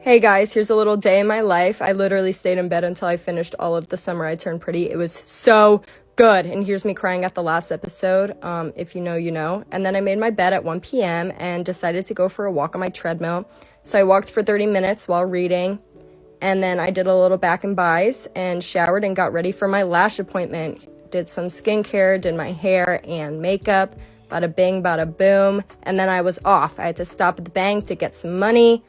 Hey guys, here's a little day in my life. I literally stayed in bed until I finished all of The Summer I Turned Pretty. It was so good. And here's me crying at the last episode. If you know, you know. And then I made my bed at 1 p.m. and decided to go for a walk on my treadmill. So I walked for 30 minutes while reading. And then I did a little back and buys and showered and got ready for my lash appointment. Did some skincare, did my hair and makeup. Bada bing, bada boom. And then I was off. I had to stop at the bank to get some money.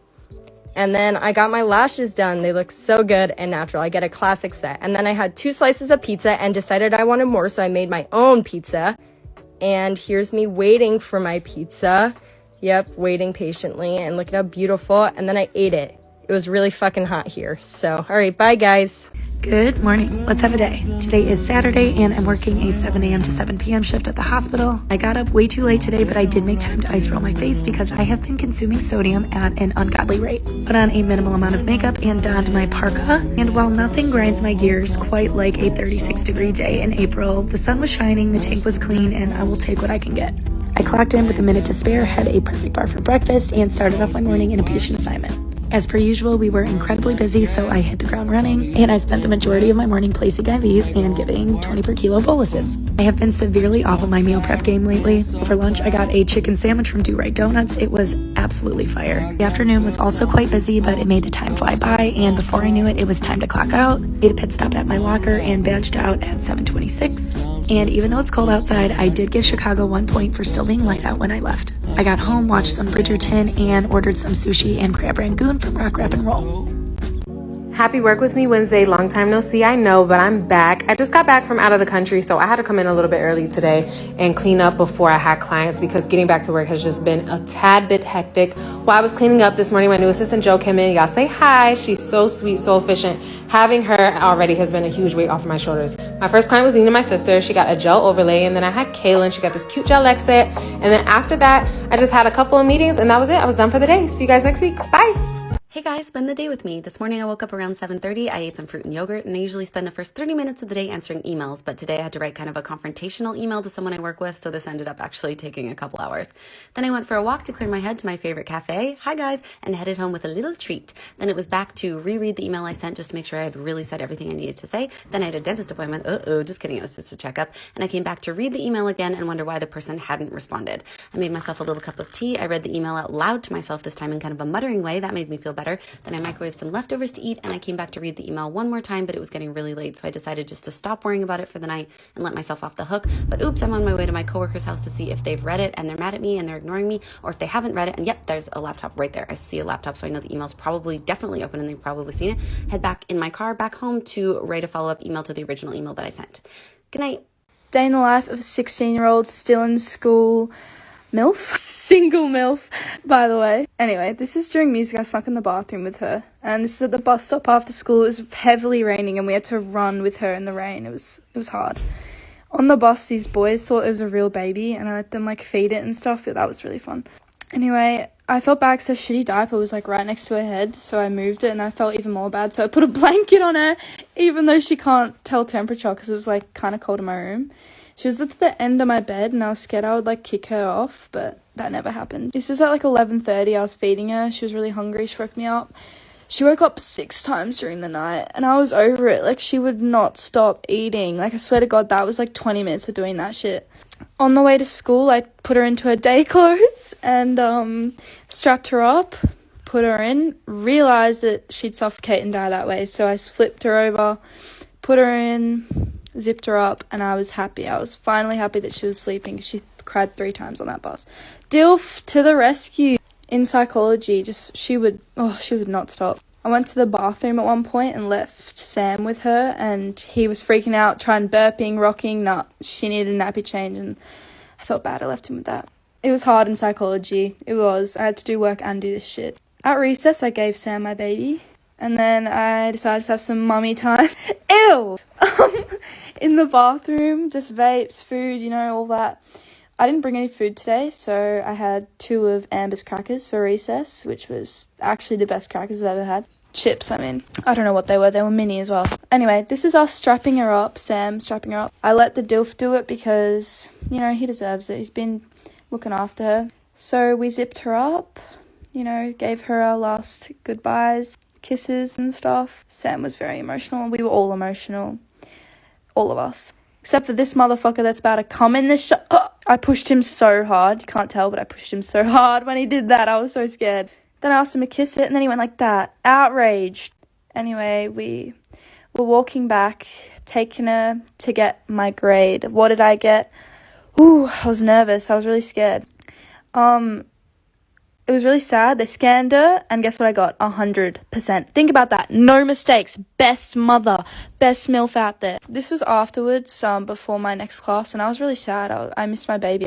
And then I got my lashes done. They look so good and natural. I get a classic set. And then I had 2 slices of pizza and decided I wanted more, so I made my own pizza. And here's me waiting for my pizza. Yep, waiting patiently. And look at how beautiful. And then I ate it. It was really fucking hot here. So, all right, bye guys. Good morning. Let's have a day. Today is Saturday and I'm working a 7 a.m. to 7 p.m. shift at the hospital. I got up way too late today, but I did make time to ice roll my face because I have been consuming sodium at an ungodly rate. Put on a minimal amount of makeup and donned my parka. And while nothing grinds my gears quite like a 36-degree day in April, the sun was shining, the tank was clean, and I will take what I can get. I clocked in with a minute to spare, had a perfect bar for breakfast, and started off my morning in a patient assignment. As per usual, we were incredibly busy, so I hit the ground running, and I spent the majority of my morning placing IVs and giving 20 per kilo boluses. I have been severely off of my meal prep game lately. For lunch, I got a chicken sandwich from Do Right Donuts. It was absolutely fire. The afternoon was also quite busy, but it made the time fly by, and before I knew it, it was time to clock out. Made a pit stop at my locker and badged out at 7:26. And even though it's cold outside, I did give Chicago 1 point for still being light out when I left. I got home, watched some Bridgerton, and ordered some sushi and crab rangoon from Rock Wrap and Roll. Happy Work With Me Wednesday. Long time no see, I know, but I'm back. I just got back from out of the country, so I had to come in a little bit early today and clean up before I had clients because getting back to work has just been a tad bit hectic. While I was cleaning up this morning, my new assistant Jo came in. Y'all say hi. She's so sweet, so efficient. Having her already has been a huge weight off of my shoulders. My first client was Nina, my sister. She got a gel overlay, and then I had Kaylin. She got this cute gel exit. And then after that, I just had a couple of meetings, and that was it. I was done for the day. See you guys next week. Bye. Hey guys, spend the day with me. This morning I woke up around 7:30. I ate some fruit and yogurt, and I usually spend the first 30 minutes of the day answering emails, but today I had to write kind of a confrontational email to someone I work with, so this ended up actually taking a couple hours. Then I went for a walk to clear my head to my favorite cafe, hi guys, and headed home with a little treat. Then it was back to reread the email I sent just to make sure I had really said everything I needed to say. Then I had a dentist appointment. Just kidding, it was just a checkup. And I came back to read the email again and wonder why the person hadn't responded. I made myself a little cup of tea. I read the email out loud to myself this time in kind of a muttering way. That made me feel better. Then I microwaved some leftovers to eat, and I came back to read the email one more time, but it was getting really late, so I decided just to stop worrying about it for the night and let myself off the hook. But oops, I'm on my way to my coworker's house to see if they've read it and they're mad at me and they're ignoring me, or if they haven't read it, and yep, there's a laptop right there. I see a laptop, so I know the email's probably definitely open and they've probably seen it. Head back in my car back home to write a follow-up email to the original email that I sent. Good night. Day in the life of a 16-year-old still in school. MILF? Single MILF, by the way. Anyway, this is during music. I snuck in the bathroom with her. And this is at the bus stop after school. It was heavily raining and we had to run with her in the rain. It was hard. On the bus, these boys thought it was a real baby and I let them feed it and stuff. That was really fun. Anyway, I felt bad because her shitty diaper was right next to her head. So I moved it and I felt even more bad. So I put a blanket on her even though she can't tell temperature because it was kind of cold in my room. She was at the end of my bed and I was scared I would kick her off, but that never happened. This is at 11:30. I was feeding her. She was really hungry. She woke me up. She woke up 6 times during the night and I was over it. She would not stop eating. I swear to God, that was 20 minutes of doing that shit. On the way to school, I put her into her day clothes and strapped her up, put her in, realised that she'd suffocate and die that way. So I flipped her over, put her in, zipped her up, and I was happy. I was finally happy that she was sleeping. She cried 3 times on that bus. DILF to the rescue. In psychology, she would not stop. I went to the bathroom at one point and left Sam with her, and he was freaking out, trying burping, rocking. She needed a nappy change, and I felt bad. I left him with that. It was hard in psychology. It was. I had to do work and do this shit. At recess, I gave Sam my baby. And then I decided to have some mummy time. Ew! In the bathroom, just vapes, food, all that. I didn't bring any food today, so I had 2 of Amber's crackers for recess, which was actually the best crackers I've ever had. Chips, I don't know what they were. They were mini as well. Anyway, this is us strapping her up, Sam strapping her up. I let the DILF do it because, he deserves it. He's been looking after her. So we zipped her up. you know, gave her our last goodbyes, kisses and stuff. Sam was very emotional. We were all emotional. All of us. Except for this motherfucker that's about to come in the shot. I pushed him so hard. You can't tell, but I pushed him so hard when he did that. I was so scared. Then I asked him to kiss it, and then he went like that. Outraged. Anyway, we were walking back, taking her to get my grade. What did I get? Ooh, I was nervous. I was really scared. It was really sad. They scanned her, and guess what I got? 100%. Think about that. No mistakes. Best mother. Best MILF out there. This was afterwards, before my next class, and I was really sad. I missed my baby.